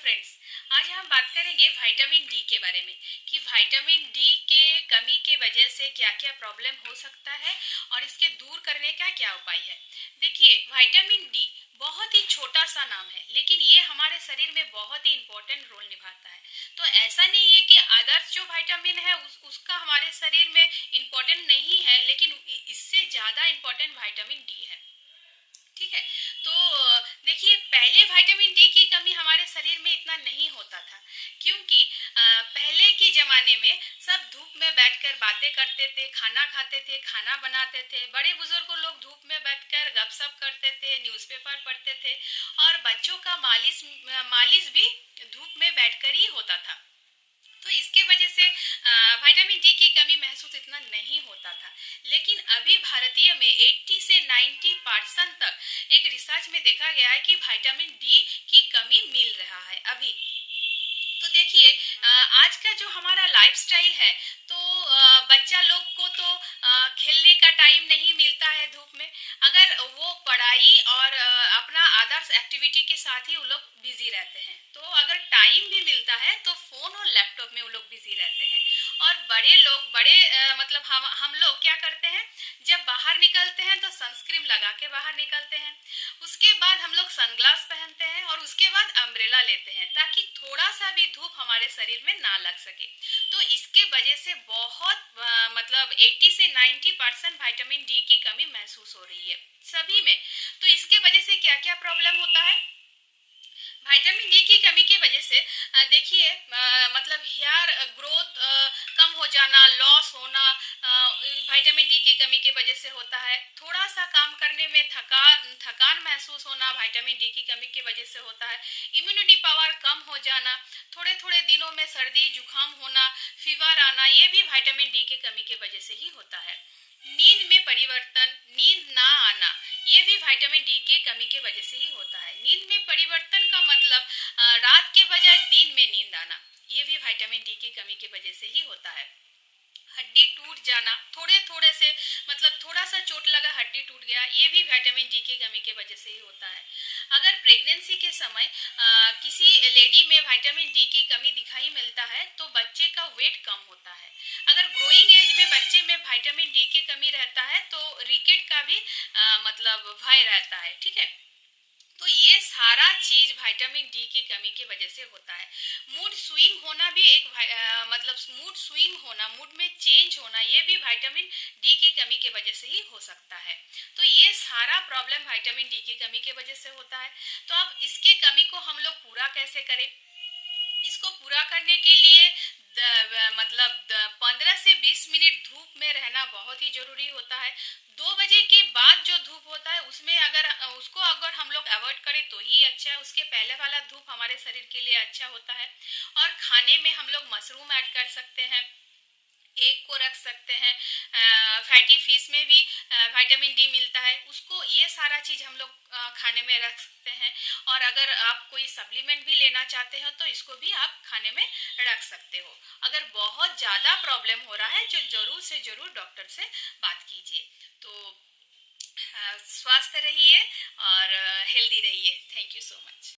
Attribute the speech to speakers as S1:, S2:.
S1: Friends, आज हम बात करेंगे विटामिन डी के बारे में कि विटामिन डी के कमी के वजह से क्या क्या प्रॉब्लम हो सकता है और इसके दूर करने का क्या उपाय है। देखिए, विटामिन डी बहुत ही छोटा सा नाम है, लेकिन ये हमारे शरीर में बहुत ही इम्पोर्टेंट रोल निभाता है। तो ऐसा नहीं है कि अदर्स जो विटामिन है उसका हमारे शरीर में इम्पोर्टेंट नहीं है, लेकिन इससे ज़्यादा इम्पोर्टेंट विटामिन डी है। ठीक है। तो देखिए, पहले विटामिन डी की कमी हमारे शरीर में इतना नहीं होता था, क्योंकि पहले के जमाने में सब धूप में बैठकर बातें करते थे, खाना खाते थे, खाना बनाते थे। बड़े बुजुर्ग लोग धूप में बैठकर गपशप करते थे, न्यूज़पेपर पढ़ते थे, और बच्चों का मालिश मालिश भी धूप में बैठकर ही होता था। तो इसके वजह से विटामिन डी की कमी महसूस इतना नहीं होता था। लेकिन अभी भारतीय में 80 से 90% तक एक रिसर्च में देखा गया है कि विटामिन डी की कमी मिल रहा है अभी। तो देखिए, आज का जो हमारा लाइफस्टाइल है, तो बच्चा लोग को तो खेलने का टाइम नहीं मिलता है धूप में। अगर वो पढ़ाई और अपना अदर्स एक्टिविटी के साथ ही वो लोग बिजी रहते हैं, तो अगर टाइम भी मिलता है तो फोन और लैपटॉप में वो लोग बिजी रहते हैं। और बड़े लोग मतलब हम लोग क्या करते हैं, जब बाहर निकलते हैं तो सनस्क्रीन लगा के बाहर निकलते हैं। उसके बाद हम लोग सनग्लास पहनते हैं और उसके बाद अम्ब्रेला लेते हैं, ताकि थोड़ा सा भी धूप हमारे शरीर में ना लग सके। तो इसके वजह से बहुत मतलब 80 से 90% विटामिन डी की कमी महसूस हो रही है सभी में। तो इसके वजह से क्या क्या प्रॉब्लम होता है विटामिन डी की कमी की वजह से। देखिए, मतलब हेयर ग्रोथ कम हो जाना, लॉस होना, विटामिन डी की कमी की वजह से होता है। थोड़ा सा काम करने में थकान महसूस होना विटामिन डी की कमी की वजह से होता है। इम्यूनिटी पावर कम हो जाना, थोड़े थोड़े दिनों में सर्दी जुकाम होना, फीवर आना, ये भी विटामिन डी की कमी की वजह से ही होता है। नींद में परिवर्तन, नींद ना आना, ये भी विटामिन डी के कमी के वजह से ही होता है। नींद में परिवर्तन का मतलब रात के बजाय दिन में नींद आना, ये भी विटामिन डी की कमी की वजह से ही होता है। हड्डी टूट जाना, थोड़े थोड़े से मतलब थोड़ा सा चोट लगा हड्डी टूट गया, ये भी विटामिन डी की कमी की वजह से ही होता है। अगर प्रेगनेंसी के समय किसी लेडी में विटामिन डी की कमी दिखाई मिलता है, तो बच्चे का वेट कम होता है। अगर ग्रोइंग एज में बच्चे में विटामिन डी की कमी रहता है, तो रिकेट का भी मतलब भय रहता है। ठीक है। तो ये सारा चीज विटामिन डी की कमी की वजह से होता है। मूड स्विंग होना भी मतलब मूड स्विंग होना, मूड में चेंज होना, ये भी विटामिन डी की कमी की वजह से ही हो सकता है। तो ये सारा प्रॉब्लम विटामिन डी की कमी की वजह से होता है। तो अब इसके कमी को हम लोग पूरा कैसे करें? इसको पूरा करने के लिए 15 से 20 मिनट धूप में रहना बहुत ही जरूरी होता है। 2 बजे के बाद जो धूप होता है, उसमें अगर हम लोग अवॉइड करें तो ही अच्छा है। उसके पहले वाला धूप हमारे शरीर के लिए अच्छा होता है। और खाने में हम लोग मशरूम ऐड कर सकते हैं, एग को रख सकते हैं। फैटी फिश में भी विटामिन डी मिलता है, उसको ये सारा चीज़ हम लोग खाने में रख सकते हैं। और अगर आप कोई सप्लीमेंट भी लेना चाहते हो, तो इसको भी आप खाने में रख सकते हो। अगर बहुत ज़्यादा प्रॉब्लम हो रहा है, जो जरूर से जरूर डॉक्टर से बात कीजिए। तो स्वस्थ रहिए और हेल्दी रहिए। Thank you so much.